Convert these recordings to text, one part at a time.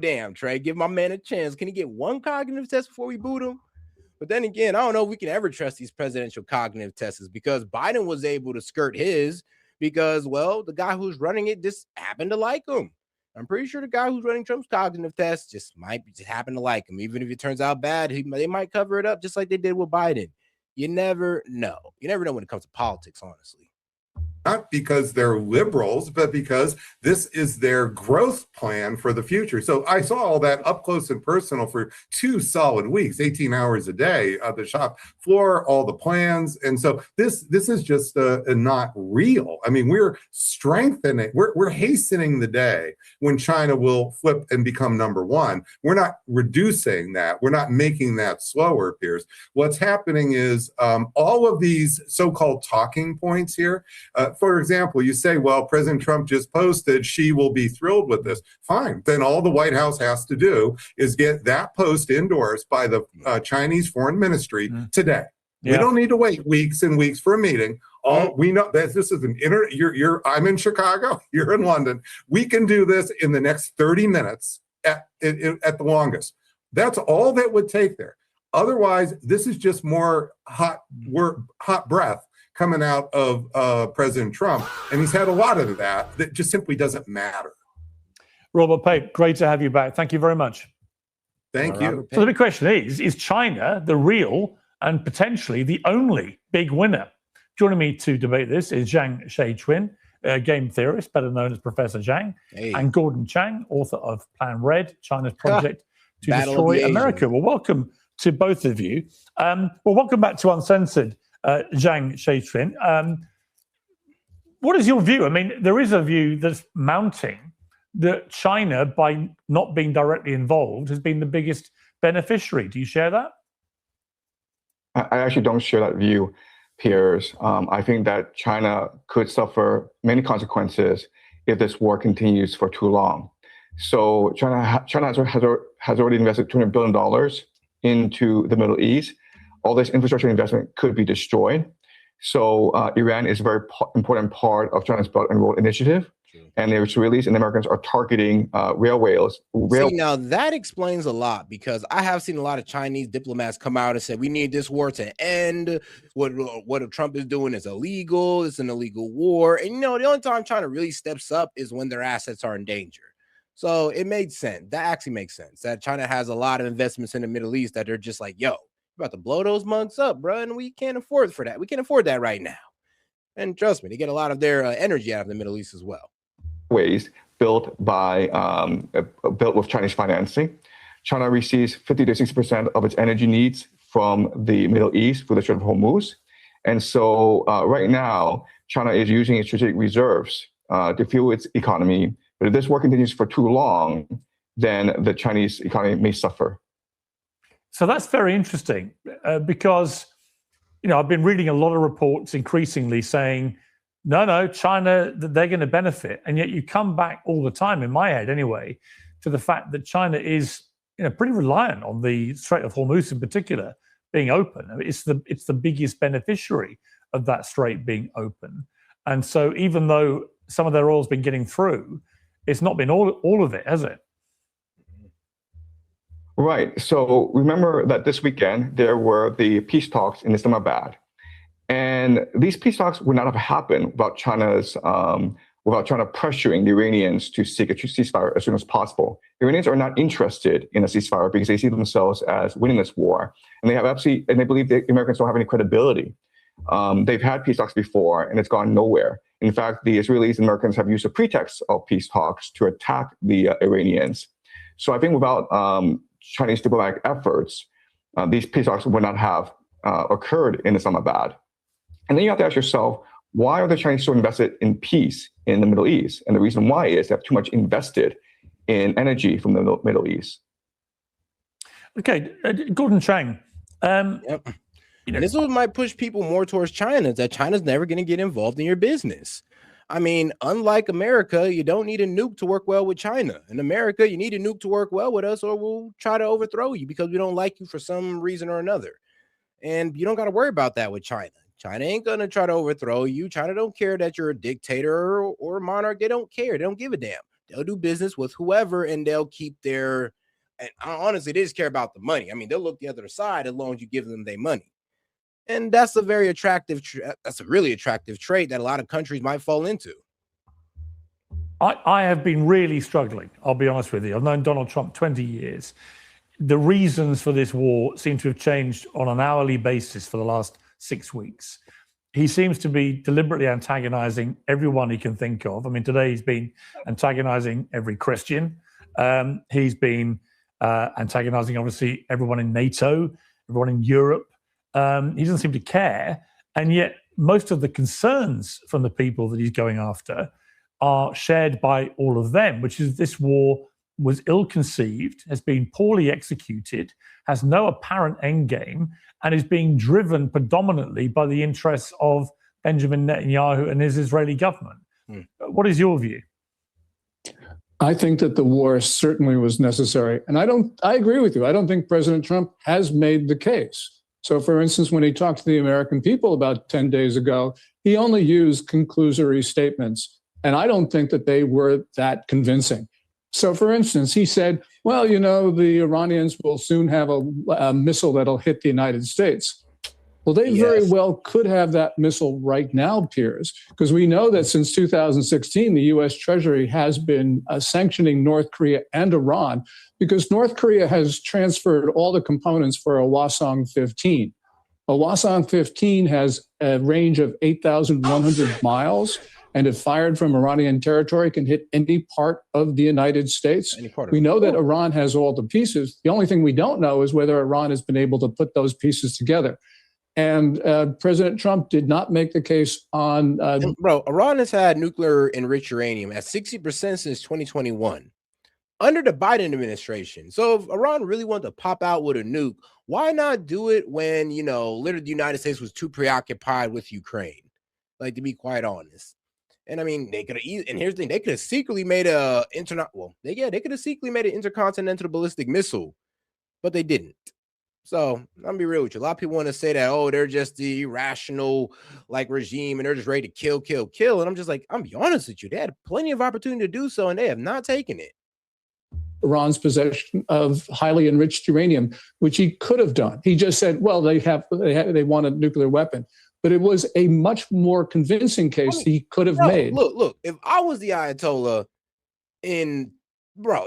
damn, Trey, give my man a chance. Can he get one cognitive test before we boot him? But then again, I don't know if we can ever trust these presidential cognitive tests because Biden was able to skirt his because, well, the guy who's running it just happened to like him. I'm pretty sure the guy who's running Trump's cognitive test just happen to like him. Even if it turns out bad, they might cover it up just like they did with Biden. You never know. You never know when it comes to politics, honestly. Not because they're liberals, but because this is their growth plan for the future. So I saw all that up close and personal for 2 solid weeks, 18 hours a day at the shop floor, all the plans. And so this is just not real. I mean, we're strengthening, we're hastening the day when China will flip and become number one. We're not reducing that. We're not making that slower, Piers. What's happening is all of these so-called talking points here, for example, you say, well, President Trump just posted, she will be thrilled with this. Fine. Then all the White House has to do is get that post endorsed by the Chinese Foreign Ministry today. Yeah. We don't need to wait weeks and weeks for a meeting. All we know that this is I'm in Chicago, you're in London. We can do this in the next 30 minutes at the longest. That's all that would take there. Otherwise, this is just more hot breath coming out of President Trump, and he's had a lot of that just simply doesn't matter. Robert Pape, great to have you back. Thank you very much. Thank you. So the big question is China the real and potentially the only big winner? Joining me to debate this is Jiang Shei-Chuen, game theorist, better known as Professor Jiang, and Gordon Chang, author of Plan Red, China's project to destroy America. Well, welcome to both of you. Well, welcome back to Uncensored, Jiang Shei-Chuen. What is your view? I mean, there is a view that's mounting that China, by not being directly involved, has been the biggest beneficiary. Do you share that? I actually don't share that view, Piers. I think that China could suffer many consequences if this war continues for too long. So China has already invested $200 billion into the Middle East. All this infrastructure investment could be destroyed. So Iran is a very important part of China's Belt and Road Initiative. And the Israelis and the Americans are targeting railways. See, now that explains a lot, because I have seen a lot of Chinese diplomats come out and say, we need this war to end. What Trump is doing is illegal. It's an illegal war. And, you know, the only time China really steps up is when their assets are in danger. So it made sense. That actually makes sense that China has a lot of investments in the Middle East that they're just like, yo, we're about to blow those mugs up, bro. And we can't afford for that. We can't afford that right now. And trust me, they get a lot of their energy out of the Middle East as well. Ways built with Chinese financing. China receives 50 to 60% of its energy needs from the Middle East through the Strait of Hormuz. And so right now, China is using its strategic reserves to fuel its economy. But if this war continues for too long, then the Chinese economy may suffer. So that's very interesting because, you know, I've been reading a lot of reports increasingly saying, no, China, they're going to benefit. And yet you come back all the time, in my head anyway, to the fact that China is, you know, pretty reliant on the Strait of Hormuz in particular being open. I mean, it's the biggest beneficiary of that strait being open. And so even though some of their oil's been getting through, it's not been all of it, has it? Right. So remember that this weekend, there were the peace talks in Islamabad. And these peace talks would not have happened without China pressuring the Iranians to seek a ceasefire as soon as possible. The Iranians are not interested in a ceasefire because they see themselves as winning this war, and they believe the Americans don't have any credibility. They've had peace talks before, and it's gone nowhere. In fact, the Israelis and Americans have used the pretext of peace talks to attack the Iranians. So I think without Chinese diplomatic efforts, these peace talks would not have occurred in Islamabad. And then you have to ask yourself, why are the Chinese so invested in peace in the Middle East? And the reason why is they have too much invested in energy from the Middle East. Okay, Gordon Chang. Yep. You know, this might push people more towards China, that China's never going to get involved in your business. I mean, unlike America, you don't need a nuke to work well with China. In America, you need a nuke to work well with us, or we'll try to overthrow you because we don't like you for some reason or another. And you don't got to worry about that with China. China ain't going to try to overthrow you. China don't care that you're a dictator or a monarch. They don't care. They don't give a damn. they'll do business with whoever, and they'll keep their. And honestly, they just care about the money. I mean, they'll look the other side as long as you give them their money. And that's a very attractive. That's a really attractive trait that a lot of countries might fall into. I have been really struggling. I'll be honest with you. I've known Donald Trump 20 years. The reasons for this war seem to have changed on an hourly basis for the last 6 weeks. He seems to be deliberately antagonizing everyone he can think of. I mean, today he's been antagonizing every Christian. He's been antagonizing, obviously, everyone in NATO, everyone in Europe. He doesn't seem to care. And yet most of the concerns from the people that he's going after are shared by all of them, which is this war was ill-conceived, has been poorly executed, has no apparent end game, and is being driven predominantly by the interests of Benjamin Netanyahu and his Israeli government. What is your view? I think that the war certainly was necessary. And I agree with you. I don't think President Trump has made the case. So, for instance, when he talked to the American people about 10 days ago, he only used conclusory statements. And I don't think that they were that convincing. So, for instance, he said, well, you know, the Iranians will soon have a missile that'll hit the United States. Well, they very well could have that missile right now, Piers, because we know that since 2016, the U.S. Treasury has been sanctioning North Korea and Iran because North Korea has transferred all the components for a Hwasong-15. A Hwasong-15 has a range of 8,100 miles. And if fired from Iranian territory, can hit any part of the United States. We know that Iran has all the pieces. The only thing we don't know is whether Iran has been able to put those pieces together. And President Trump did not make the case on... Iran has had nuclear enriched uranium at 60% since 2021 under the Biden administration. So if Iran really wanted to pop out with a nuke, why not do it when, you know, literally the United States was too preoccupied with Ukraine? Like, to be quite honest. And I mean, they could have, and here's the thing, they could have secretly made they could have secretly made an intercontinental ballistic missile, but they didn't. So I'm gonna be real with you. A lot of people want to say that, oh, they're just the irrational like regime and they're just ready to kill. And I'm just like, I'm be honest with you, they had plenty of opportunity to do so, and they have not taken it. Iran's possession of highly enriched uranium, which he could have done. He just said, well, they want a nuclear weapon. But it was a much more convincing case he could have made. Look, if I was the Ayatollah in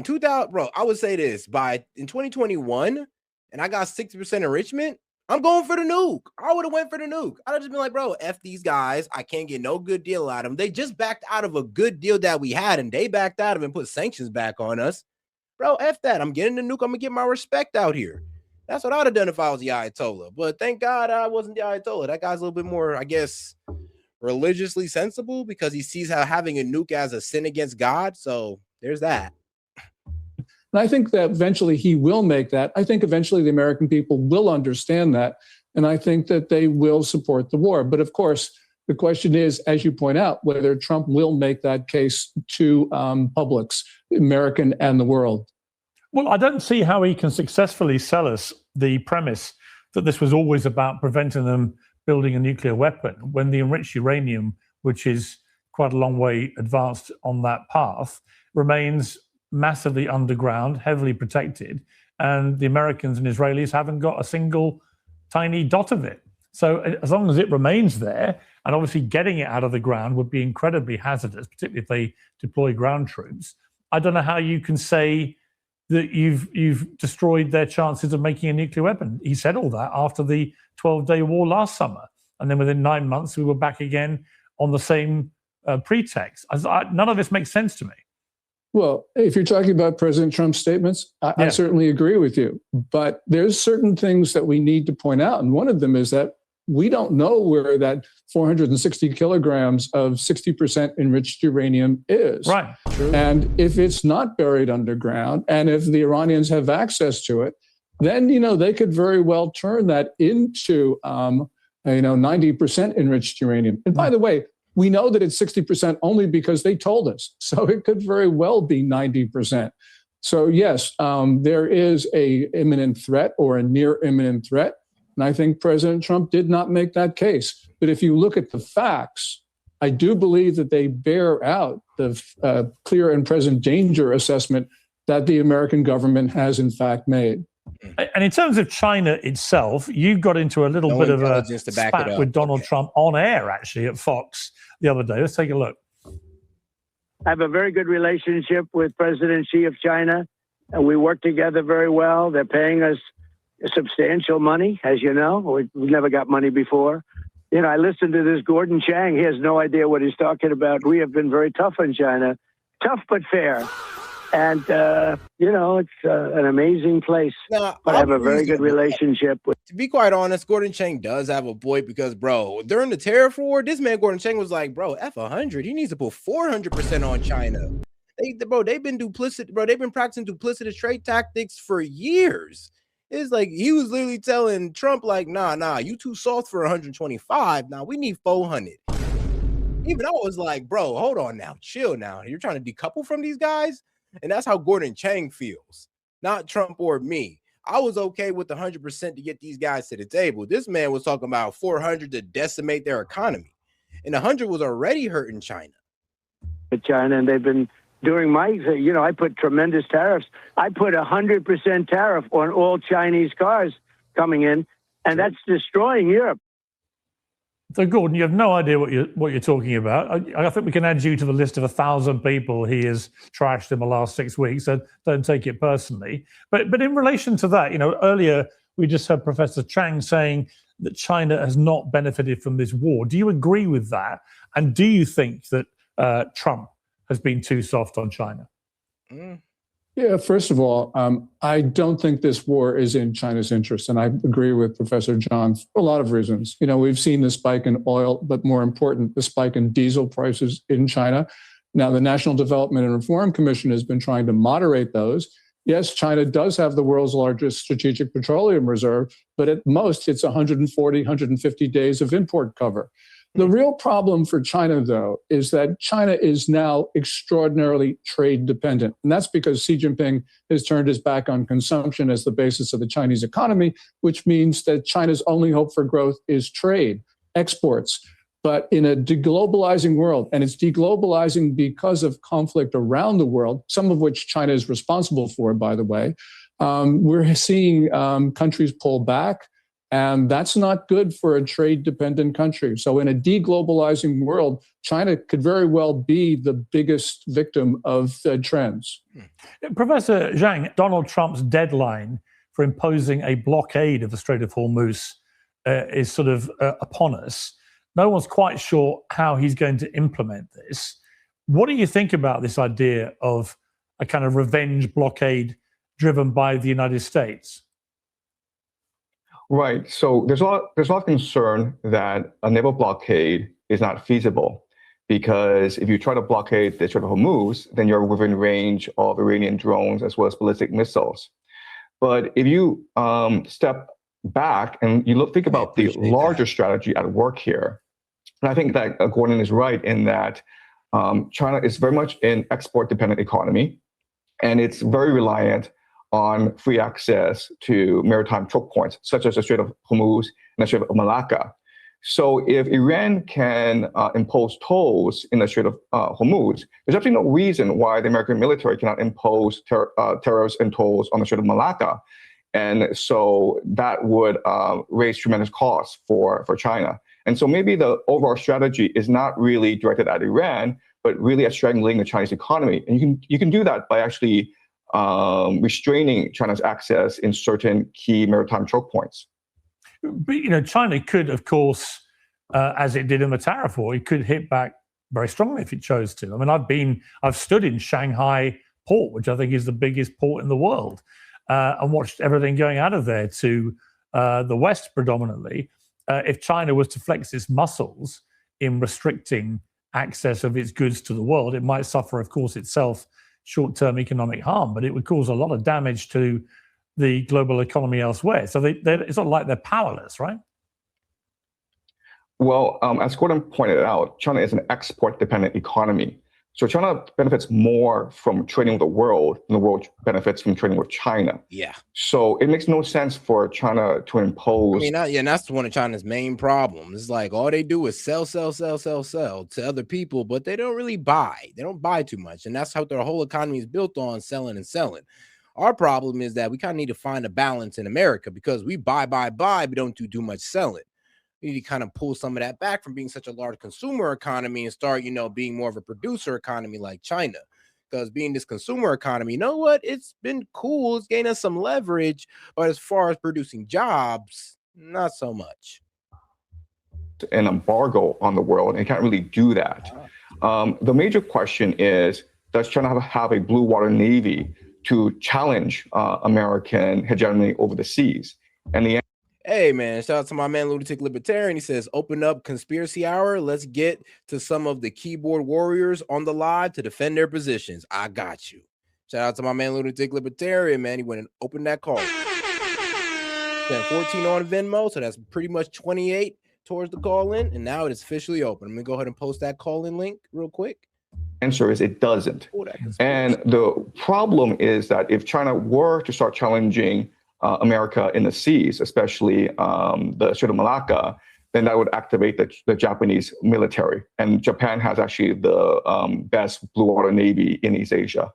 2000, I would say this in 2021, and I got 60% enrichment, I'm going for the nuke. I would have went for the nuke. I'd have just been like, bro, F these guys. I can't get no good deal out of them. They just backed out of a good deal that we had, and they backed out of it and put sanctions back on us. Bro, F that. I'm getting the nuke. I'm going to get my respect out here. That's what I'd have done if I was the Ayatollah. But thank God I wasn't the Ayatollah. That guy's a little bit more, I guess, religiously sensible because he sees how having a nuke as a sin against God. So there's that. And I think that eventually he will make that. I think eventually the American people will understand that. And I think that they will support the war. But of course, the question is, as you point out, whether Trump will make that case to publics, American and the world. Well, I don't see how he can successfully sell us the premise that this was always about preventing them building a nuclear weapon when the enriched uranium, which is quite a long way advanced on that path, remains massively underground, heavily protected, and the Americans and Israelis haven't got a single tiny dot of it. So as long as it remains there, and obviously getting it out of the ground would be incredibly hazardous, particularly if they deploy ground troops, I don't know how you can say that you've destroyed their chances of making a nuclear weapon. He said all that after the 12-day war last summer. And then within 9 months, we were back again on the same pretext. None of this makes sense to me. Well, if you're talking about President Trump's statements, I certainly agree with you. But there's certain things that we need to point out. And one of them is that we don't know where that 460 kilograms of 60% enriched uranium is. Right. True. And if it's not buried underground, and if the Iranians have access to it, then, you know, they could very well turn that into, 90% enriched uranium. And by the way, we know that it's 60% only because they told us. So it could very well be 90%. So yes, there is a imminent threat or a near imminent threat. And I think President Trump did not make that case. But if you look at the facts, I do believe that they bear out the clear and present danger assessment that the American government has in fact made. And in terms of China itself, you got into a little bit of a spat with Donald Trump on air, actually, at Fox the other day. Let's take a look. I have a very good relationship with President Xi of China, and we work together very well. They're paying us substantial money, as you know. We've never got money before. You know, I listened to this Gordon Chang. He has no idea what he's talking about. We have been very tough on China, tough but fair. And, you know, it's an amazing place. But I have a very good relationship with. To be quite honest, Gordon Chang does have a point because, bro, during the tariff war, this man Gordon Chang was like, bro, F100, he needs to put 400% on China. They've been duplicit, bro. They've been practicing duplicitous trade tactics for years. It's like he was literally telling Trump, like, nah, you too soft for 125. Now we need 400. Even I was like, bro, hold on now, chill now. You're trying to decouple from these guys? And that's how Gordon Chang feels, not Trump or me. I was okay with 100% to get these guys to the table. This man was talking about 400 to decimate their economy. And 100 was already hurting China. China, and they've been doing you know, I put tremendous tariffs. I put 100% tariff on all Chinese cars coming in, and that's destroying Europe. So, Gordon, you have no idea what you're talking about. I think we can add you to the list of 1,000 people he has trashed in the last 6 weeks. So don't take it personally. But in relation to that, you know, earlier we just heard Professor Chang saying that China has not benefited from this war. Do you agree with that? And do you think that Trump has been too soft on China? Yeah, first of all, I don't think this war is in China's interest. And I agree with Professor John for a lot of reasons. You know, we've seen the spike in oil, but more important, the spike in diesel prices in China. Now, the National Development and Reform Commission has been trying to moderate those. Yes, China does have the world's largest strategic petroleum reserve, but at most it's 140, 150 days of import cover. The real problem for China, though, is that China is now extraordinarily trade dependent. And that's because Xi Jinping has turned his back on consumption as the basis of the Chinese economy, which means that China's only hope for growth is trade, exports. But in a deglobalizing world, and it's deglobalizing because of conflict around the world, some of which China is responsible for, by the way, we're seeing countries pull back. And that's not good for a trade-dependent country. So in a deglobalizing world, China could very well be the biggest victim of the trends. Professor Jiang, Donald Trump's deadline for imposing a blockade of the Strait of Hormuz is sort of upon us. No one's quite sure how he's going to implement this. What do you think about this idea of a kind of revenge blockade driven by the United States? Right. So there's a lot of concern that a naval blockade is not feasible, because if you try to blockade the Strait of Hormuz, then you're within range of Iranian drones as well as ballistic missiles. But if you step back and you think about the larger strategy at work here, and I think that Gordon is right in that China is very much an export-dependent economy, and it's very reliant on free access to maritime choke points, such as the Strait of Hormuz and the Strait of Malacca. So if Iran can impose tolls in the Strait of Hormuz, there's absolutely no reason why the American military cannot impose tariffs and tolls on the Strait of Malacca. And so that would raise tremendous costs for China. And so maybe the overall strategy is not really directed at Iran, but really at strangling the Chinese economy. And you can do that by actually restraining China's access in certain key maritime choke points. But, you know, China could, of course, as it did in the tariff war, it could hit back very strongly if it chose to. I mean, I've stood in Shanghai port, which I think is the biggest port in the world, and watched everything going out of there to the West predominantly. If China was to flex its muscles in restricting access of its goods to the world, it might suffer, of course, itself short-term economic harm, but it would cause a lot of damage to the global economy elsewhere. So it's not like they're powerless, right? Well, as Gordon pointed out, China is an export-dependent economy. So China benefits more from trading with the world than the world benefits from trading with China. Yeah. So it makes no sense for China to impose. I mean, and that's one of China's main problems. It's like all they do is sell to other people, but they don't really buy. They don't buy too much. And that's how their whole economy is built on, selling and selling. Our problem is that we kind of need to find a balance in America because we buy, we don't do too much selling. We need to kind of pull some of that back from being such a large consumer economy and start, being more of a producer economy like China. Because being this consumer economy, you know what? It's been cool. It's gained us some leverage. But as far as producing jobs, not so much. An embargo on the world, and it can't really do that. The major question is, does China have a blue water navy to challenge American hegemony over the seas? And the Hey, man, shout out to my man, Lunatic Libertarian. He says, open up conspiracy hour. Let's get to some of the keyboard warriors on the live to defend their positions. I got you. Shout out to my man, Lunatic Libertarian, man. He went and opened that call. 14 on Venmo, so that's pretty much 28 towards the call-in, and now it is officially open. I'm going to go ahead and post that call-in link real quick. Answer is it doesn't. And the problem is that if China were to start challenging America in the seas, especially the Strait of Malacca, then that would activate the Japanese military. And Japan has actually the best blue water navy in East Asia.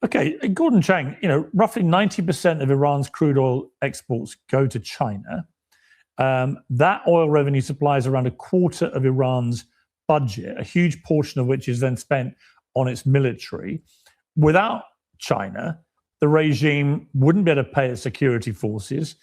Okay, Gordon Chang, roughly 90% of Iran's crude oil exports go to China. That oil revenue supplies around a quarter of Iran's budget, a huge portion of which is then spent on its military. Without China, the regime wouldn't be able to pay its security forces,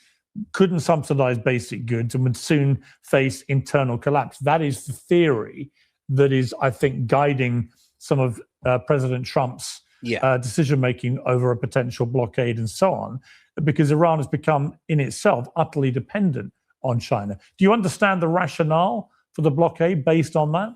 couldn't subsidize basic goods, and would soon face internal collapse. That is the theory that is, I think, guiding some of President Trump's decision-making over a potential blockade and so on, because Iran has become, in itself, utterly dependent on China. Do you understand the rationale for the blockade based on that?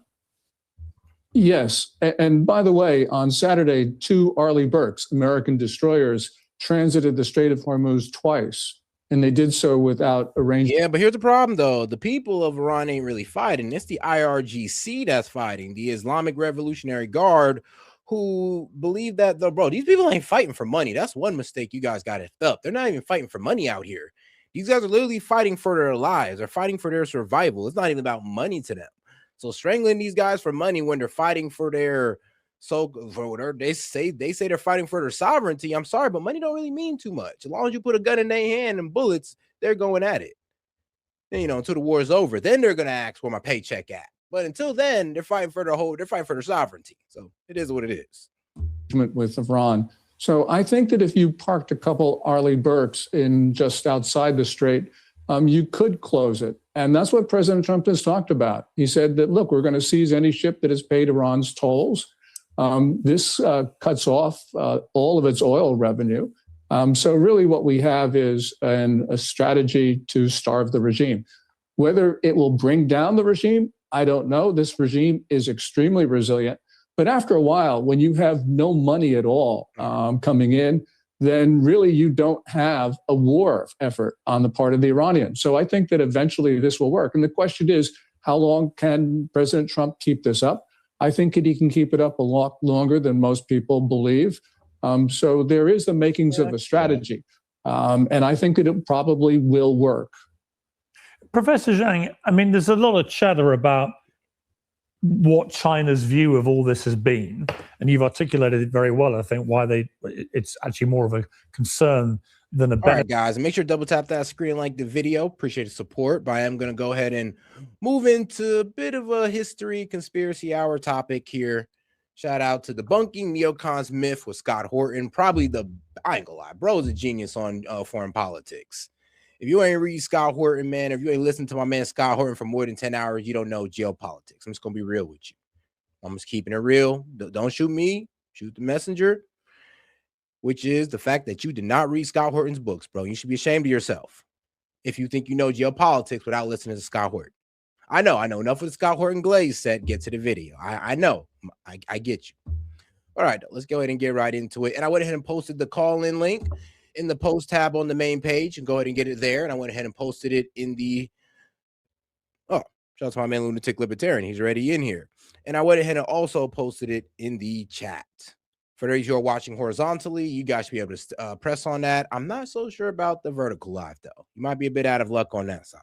Yes. And by the way, on Saturday, 2 Arleigh Burkes, American destroyers, transited the Strait of Hormuz twice, and they did so without arrangement. Yeah, but here's the problem, though. The people of Iran ain't really fighting. It's the IRGC that's fighting, the Islamic Revolutionary Guard, who believe that, these people ain't fighting for money. That's one mistake you guys got it up. They're not even fighting for money out here. These guys are literally fighting for their lives. They're fighting for their survival. It's not even about money to them. So strangling these guys for money when they're fighting for they say they're fighting for their sovereignty. I'm sorry, but money don't really mean too much. As long as you put a gun in their hand and bullets, they're going at it. Then, until the war is over, then they're gonna ask where my paycheck at. But until then, they're fighting for their sovereignty. So it is what it is. With Iran. So I think that if you parked a couple Arleigh Burkes in just outside the strait, you could close it. And that's what President Trump has talked about. He said that, look, we're going to seize any ship that has paid Iran's tolls. This cuts off all of its oil revenue. So really what we have is a strategy to starve the regime. Whether it will bring down the regime, I don't know. This regime is extremely resilient. But after a while, when you have no money at all coming in, then really you don't have a war effort on the part of the Iranians. So I think that eventually this will work. And the question is, how long can President Trump keep this up? I think that he can keep it up a lot longer than most people believe. So there is the makings of a strategy. And I think that it probably will work. Professor Jiang, I mean, there's a lot of chatter about what China's view of all this has been, and you've articulated it very well. I think why it's actually more of a concern than a benefit. All right, guys, and make sure to double tap that screen, like the video. Appreciate the support. But I am going to go ahead and move into a bit of a history conspiracy hour topic here. Shout out to debunking neocons myth with Scott Horton. Probably I ain't gonna lie, bro's a genius on foreign politics. If you ain't read Scott Horton, man, if you ain't listened to my man Scott Horton for more than 10 hours, you don't know geopolitics. I'm just going to be real with you. I'm just keeping it real. Don't shoot me. Shoot the messenger, which is the fact that you did not read Scott Horton's books, bro. You should be ashamed of yourself if you think you know geopolitics without listening to Scott Horton. I know enough of the Scott Horton Glaze set. Get to the video. I know. I get you. All right, let's go ahead and get right into it. And I went ahead and posted the call-in link in the post tab on the main page, and go ahead and get it there. And I went ahead and posted it in the Shout out to my man Lunatic Libertarian. He's already in here. And I went ahead and also posted it in the chat. For those who are watching horizontally, you guys should be able to press on that. I'm not so sure about the vertical live, though. You might be a bit out of luck on that side.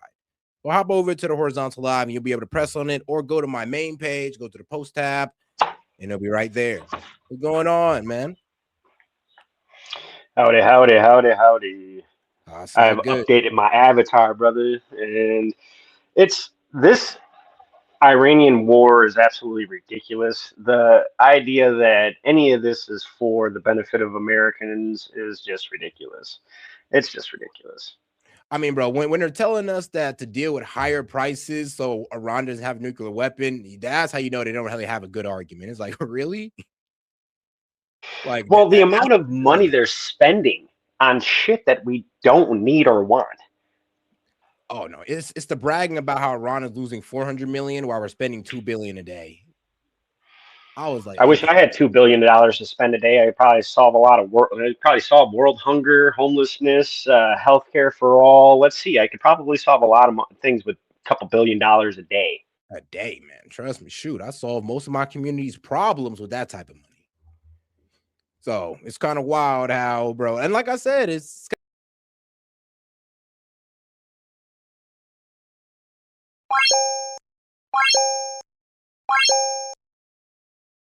Well, hop over to the horizontal live, and you'll be able to press on it, or go to my main page, go to the post tab, and it'll be right there. What's going on, man? Howdy, howdy, howdy, howdy. I've Good. updated my avatar, brother, and it's this Iranian war is absolutely ridiculous. The idea that any of this is for the benefit of Americans is just ridiculous. It's just ridiculous. I mean, bro, when they're telling us that to deal with higher prices so Iran doesn't have a nuclear weapon, that's how you know they don't really have a good argument. It's like, really? Like, well, the amount of money they're spending on shit that we don't need or want. Oh no, it's the bragging about how Iran is losing 400 million while we're spending $2 billion a day. I was like, I wish I had $2 billion to spend a day. I'd probably solve a lot of work. I'd probably solve world hunger, homelessness, healthcare for all. Let's see. I could probably solve a lot of things with a couple $1 billion a day. A day, man. Trust me. Shoot, I solved most of my community's problems with that type of money. So it's kind of wild how, bro. And like I said, it's